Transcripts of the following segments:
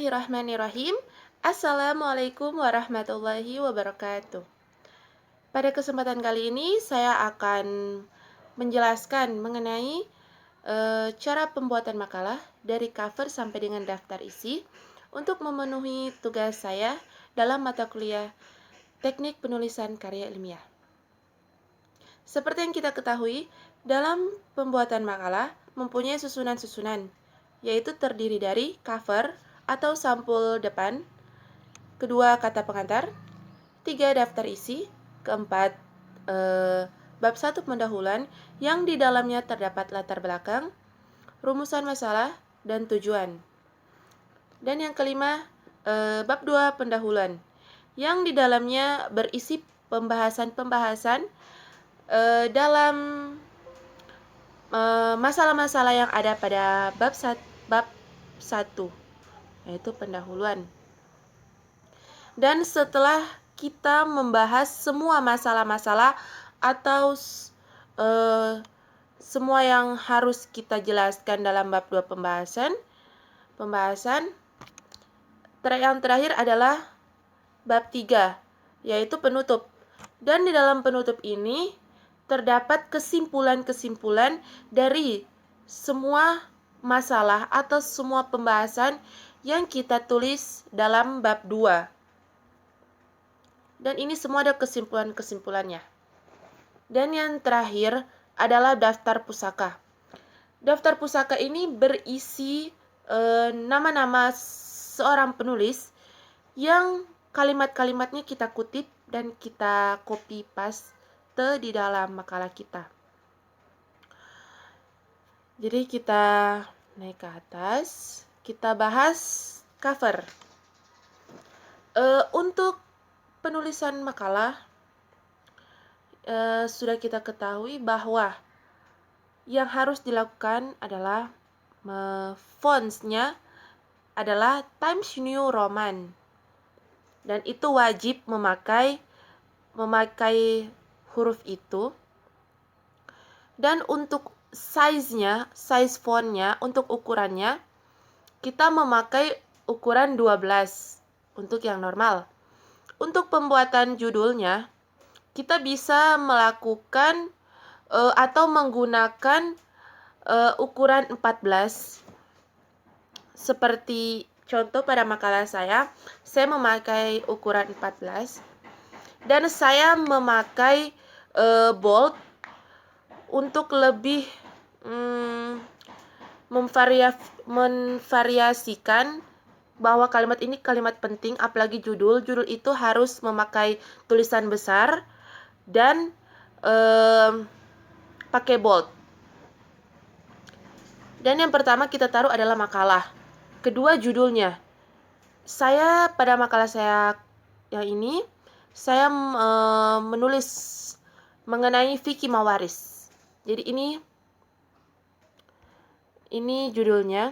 Bismillahirrahmanirrahim. Assalamualaikum warahmatullahi wabarakatuh. Pada kesempatan kali ini saya akan menjelaskan mengenai cara pembuatan makalah dari cover sampai dengan daftar isi untuk memenuhi tugas saya dalam mata kuliah Teknik Penulisan Karya Ilmiah. Seperti yang kita ketahui, dalam pembuatan makalah mempunyai susunan-susunan, yaitu terdiri dari cover atau sampul depan, kedua kata pengantar, tiga daftar isi, keempat bab 1 pendahuluan yang di dalamnya terdapat latar belakang, rumusan masalah, dan tujuan. Dan yang kelima, bab 2 pendahuluan yang di dalamnya berisi pembahasan-pembahasan dalam masalah-masalah yang ada pada bab 1, yaitu pendahuluan. Dan setelah kita membahas semua masalah-masalah atau semua yang harus kita jelaskan dalam bab 2 pembahasan yang terakhir adalah bab 3, yaitu penutup. Dan di dalam penutup ini terdapat kesimpulan-kesimpulan dari semua masalah atau semua pembahasan yang kita tulis dalam bab 2. Dan ini semua ada kesimpulan-kesimpulannya. Dan yang terakhir adalah daftar pusaka. Daftar pusaka ini berisi nama-nama seorang penulis yang kalimat-kalimatnya kita kutip dan kita copy paste di dalam makalah kita. Jadi kita naik ke atas, kita bahas cover. Untuk penulisan makalah sudah kita ketahui bahwa yang harus dilakukan adalah fontsnya adalah Times New Roman, dan itu wajib memakai huruf itu. Dan untuk size fontnya, untuk ukurannya kita memakai ukuran 12 untuk yang normal. Untuk pembuatan judulnya kita bisa melakukan atau menggunakan ukuran 14. Seperti contoh pada makalah saya memakai ukuran 14. Dan saya memakai bold untuk lebih memvariasikan bahwa kalimat ini kalimat penting, apalagi judul itu harus memakai tulisan besar dan pakai bold. Dan yang pertama kita taruh adalah makalah. Kedua, judulnya. Saya pada makalah saya yang ini, saya menulis mengenai Vicky Mawaris. Jadi ini judulnya,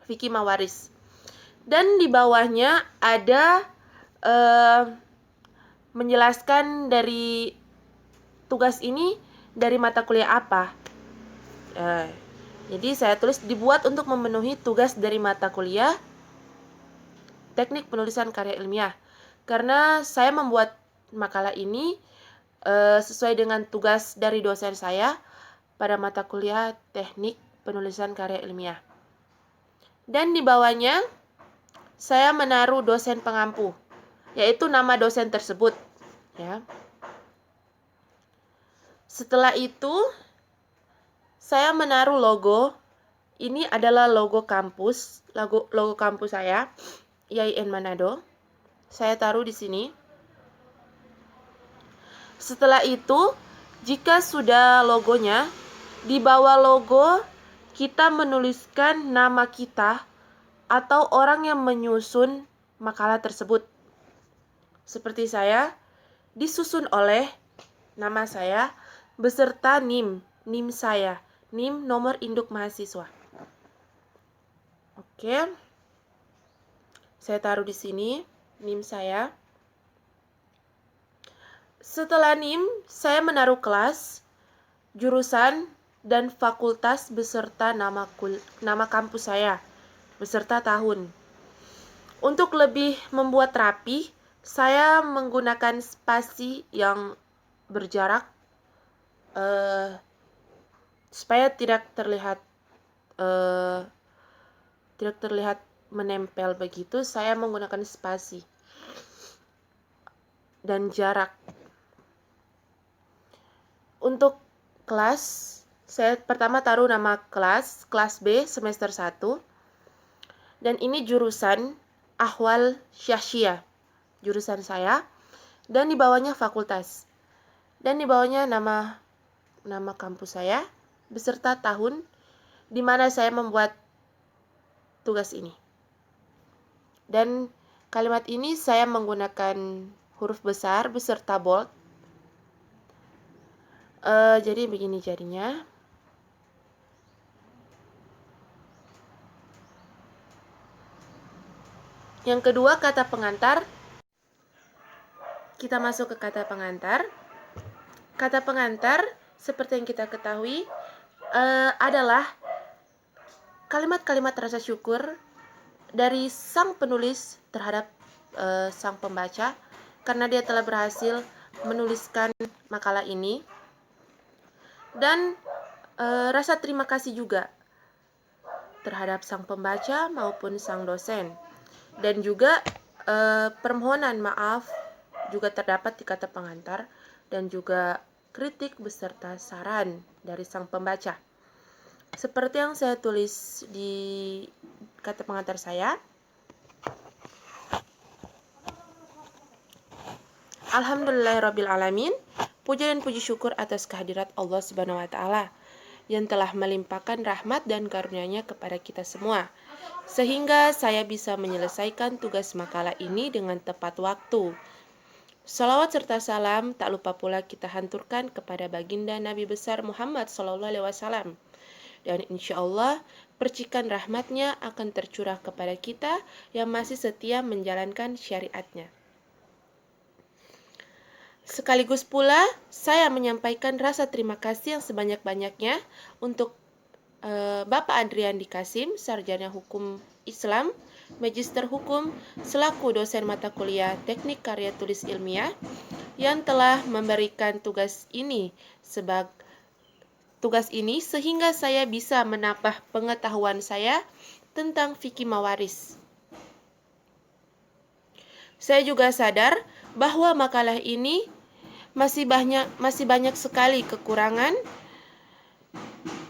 Vicky Mawaris. Dan di bawahnya ada menjelaskan dari tugas ini dari mata kuliah apa. Jadi saya tulis dibuat untuk memenuhi tugas dari mata kuliah Teknik Penulisan Karya Ilmiah. Karena saya membuat makalah ini sesuai dengan tugas dari dosen saya pada mata kuliah Teknik Penulisan Karya Ilmiah. Dan di bawahnya saya menaruh dosen pengampu, yaitu nama dosen tersebut, ya. Setelah itu saya menaruh logo. Ini adalah logo kampus, logo kampus saya, IAIN Manado. Saya taruh di sini. Setelah itu, jika sudah logonya, di bawah logo kita menuliskan nama kita atau orang yang menyusun makalah tersebut. Seperti saya, disusun oleh nama saya beserta NIM saya, NIM nomor induk mahasiswa. Oke. Saya taruh di sini NIM saya. Setelah NIM, saya menaruh kelas, jurusan, dan fakultas beserta nama kampus saya, beserta tahun. Untuk lebih membuat rapi, saya menggunakan spasi yang berjarak supaya tidak terlihat menempel begitu. Saya menggunakan spasi dan jarak. Untuk kelas, saya pertama taruh nama kelas B semester 1. Dan ini jurusan Ahwal Syahsyah, jurusan saya. Dan di bawahnya fakultas. Dan di bawahnya nama kampus saya beserta tahun di mana saya membuat tugas ini. Dan kalimat ini saya menggunakan huruf besar beserta bold. Jadi begini jadinya. Yang kedua, kata pengantar. Kita masuk ke kata pengantar. Kata pengantar, seperti yang kita ketahui, adalah kalimat-kalimat rasa syukur dari sang penulis terhadap sang pembaca, karena dia telah berhasil menuliskan makalah ini. Dan rasa terima kasih juga terhadap sang pembaca maupun sang dosen. Dan juga permohonan maaf juga terdapat di kata pengantar, dan juga kritik beserta saran dari sang pembaca. Seperti yang saya tulis di kata pengantar saya. Alhamdulillahirrabbilalamin. Puja dan puji syukur atas kehadirat Allah Subhanahu wa Ta'ala yang telah melimpahkan rahmat dan karunia-Nya kepada kita semua, sehingga saya bisa menyelesaikan tugas makalah ini dengan tepat waktu. Salawat serta salam tak lupa pula kita hanturkan kepada baginda Nabi besar Muhammad SAW. Dan insya Allah percikan rahmatnya akan tercurah kepada kita yang masih setia menjalankan syariatnya. Sekaligus pula saya menyampaikan rasa terima kasih yang sebanyak-banyaknya untuk Bapak Andriandi Kasim, Sarjana Hukum Islam, Magister Hukum, selaku dosen mata kuliah Teknik Karya Tulis Ilmiah, yang telah memberikan tugas ini sehingga saya bisa menambah pengetahuan saya tentang fikih mawaris. Saya juga sadar bahwa makalah ini masih banyak sekali kekurangan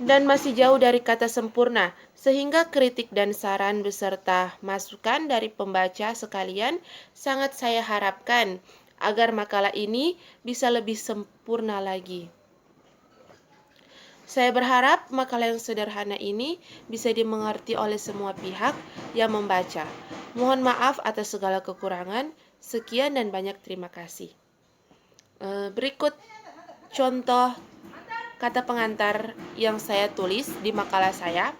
dan masih jauh dari kata sempurna, sehingga kritik dan saran beserta masukan dari pembaca sekalian sangat saya harapkan agar makalah ini bisa lebih sempurna lagi. Saya berharap makalah yang sederhana ini bisa dimengerti oleh semua pihak yang membaca. Mohon maaf atas segala kekurangan. Sekian dan banyak terima kasih. Berikut contoh kata pengantar yang saya tulis di makalah saya.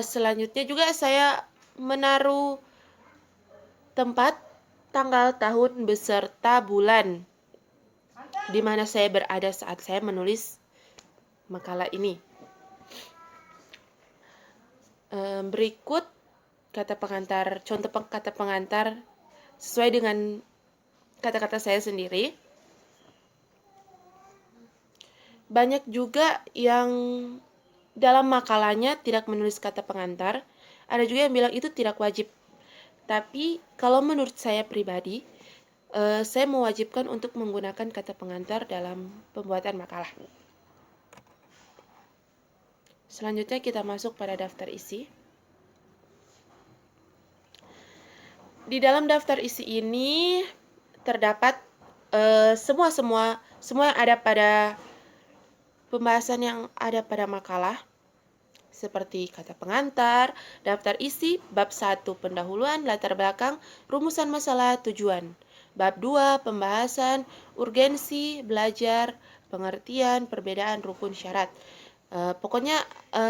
Selanjutnya juga saya menaruh tempat, tanggal, tahun, beserta bulan di mana saya berada saat saya menulis makalah ini. Berikut kata pengantar, contoh kata pengantar sesuai dengan kata-kata saya sendiri. Banyak juga yang dalam makalahnya tidak menulis kata pengantar. Ada juga yang bilang itu tidak wajib. Tapi kalau menurut saya pribadi, saya mewajibkan untuk menggunakan kata pengantar dalam pembuatan makalah. Selanjutnya kita masuk pada daftar isi. Di dalam daftar isi ini terdapat semua yang ada pada pembahasan yang ada pada makalah, seperti kata pengantar, daftar isi, bab 1 pendahuluan, latar belakang, rumusan masalah, tujuan. Bab 2 pembahasan, urgensi, belajar, pengertian, perbedaan, rukun, syarat. Pokoknya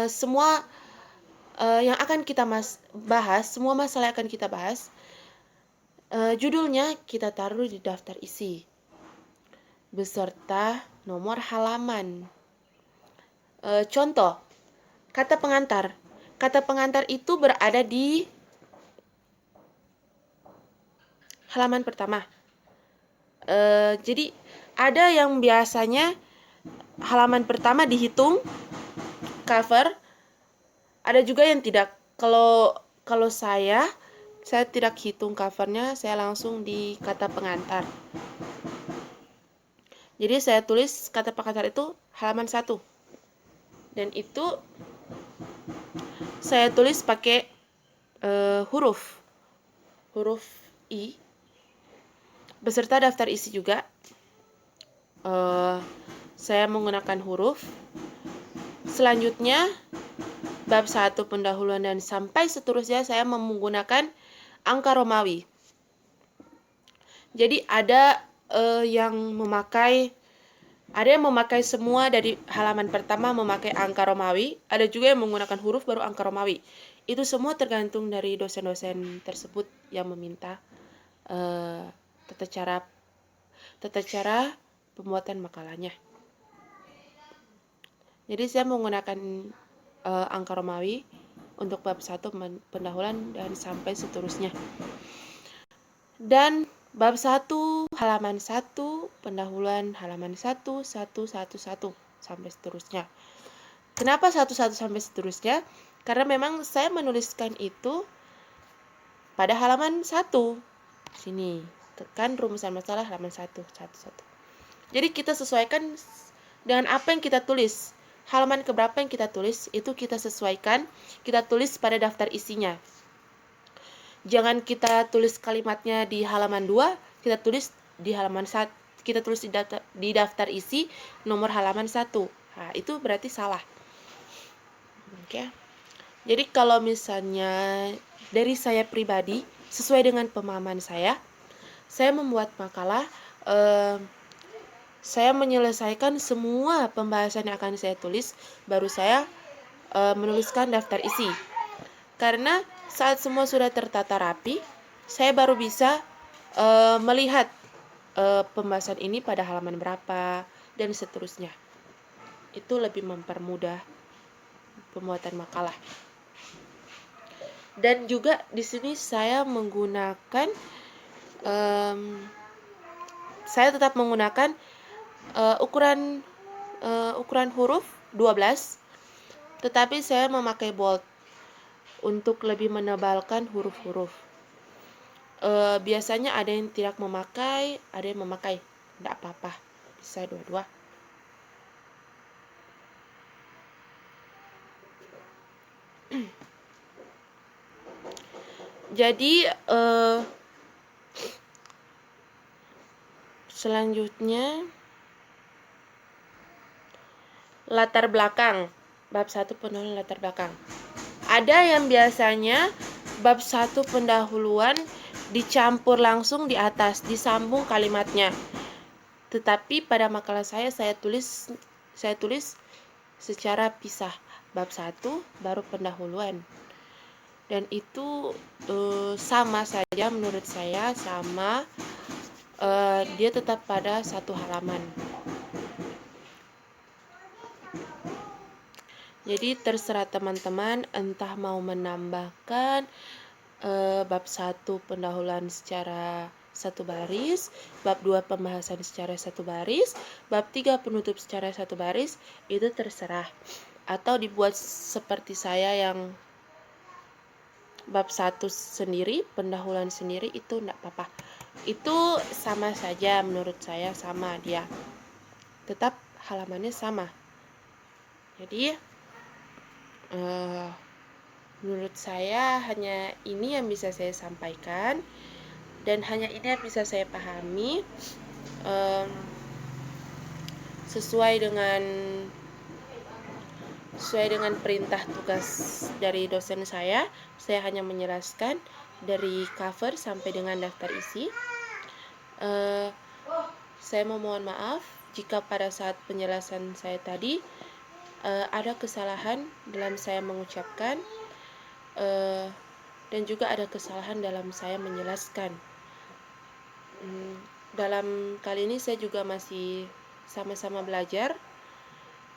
semua yang akan kita bahas, semua masalah yang akan kita bahas, judulnya kita taruh di daftar isi beserta nomor halaman. Contoh, kata pengantar. Kata pengantar itu berada di halaman pertama. Jadi ada yang biasanya halaman pertama dihitung cover, ada juga yang tidak. Kalau saya tidak hitung covernya, saya langsung di kata pengantar. Jadi saya tulis kata pengantar itu halaman 1. Dan itu saya tulis pakai huruf I beserta daftar isi juga. Saya menggunakan huruf. Selanjutnya bab 1 pendahuluan dan sampai seterusnya saya menggunakan angka Romawi. Jadi ada yang memakai semua dari halaman pertama memakai angka Romawi, ada juga yang menggunakan huruf baru angka Romawi. Itu semua tergantung dari dosen-dosen tersebut yang meminta tata cara pembuatan makalahnya. Jadi saya menggunakan angka Romawi untuk bab 1 pendahuluan dan sampai seterusnya. Dan bab 1 halaman 1 pendahuluan halaman 1 sampai seterusnya. Kenapa 1 sampai seterusnya? Karena memang saya menuliskan itu pada halaman 1. Sini, tekan rumusan masalah halaman 1. Jadi kita sesuaikan dengan apa yang kita tulis. Halaman keberapa yang kita tulis, itu kita sesuaikan, kita tulis pada daftar isinya. Jangan kita tulis kalimatnya di halaman 2, kita tulis di halaman 1, kita tulis di daftar isi nomor halaman 1. Nah, itu berarti salah. Oke. Jadi kalau misalnya dari saya pribadi, sesuai dengan pemahaman saya membuat makalah, saya menyelesaikan semua pembahasan yang akan saya tulis, baru saya menuliskan daftar isi. Karena saat semua sudah tertata rapi, saya baru bisa melihat pembahasan ini pada halaman berapa dan seterusnya. Itu lebih mempermudah pembuatan makalah. Dan juga di sini saya menggunakan saya tetap menggunakan ukuran huruf 12, tetapi saya memakai bold untuk lebih menebalkan huruf-huruf. Biasanya ada yang tidak memakai, ada yang memakai. Tidak apa-apa, bisa dua-dua. Jadi selanjutnya latar belakang. Bab 1 pendahuluan latar belakang. Ada yang biasanya bab 1 pendahuluan dicampur langsung di atas, disambung kalimatnya. Tetapi pada makalah saya tulis secara pisah. Bab 1 baru pendahuluan. Dan itu sama saja menurut saya, sama dia tetap pada satu halaman. Jadi terserah teman-teman entah mau menambahkan bab 1 pendahuluan secara satu baris, bab 2 pembahasan secara satu baris, bab 3 penutup secara satu baris, itu terserah. Atau dibuat seperti saya yang bab 1 sendiri, pendahuluan sendiri, itu enggak apa-apa. Itu sama saja menurut saya, sama dia. Tetap halamannya sama. Jadi menurut saya hanya ini yang bisa saya sampaikan dan hanya ini yang bisa saya pahami sesuai dengan perintah tugas dari dosen saya hanya menjelaskan dari cover sampai dengan daftar isi. Saya memohon maaf jika pada saat penjelasan saya tadi ada kesalahan dalam saya mengucapkan dan juga ada kesalahan dalam saya menjelaskan. Dalam kali ini saya juga masih sama-sama belajar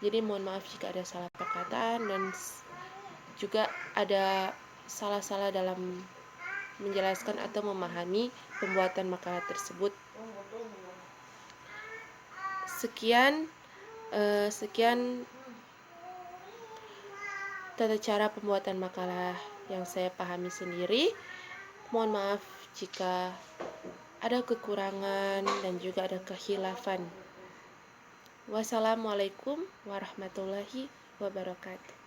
Jadi mohon maaf jika ada salah perkataan dan juga ada salah-salah dalam menjelaskan atau memahami pembuatan makalah tersebut. Sekian tata cara pembuatan makalah yang saya pahami sendiri. Mohon maaf jika ada kekurangan dan juga ada kehilafan. Wassalamualaikum warahmatullahi wabarakatuh.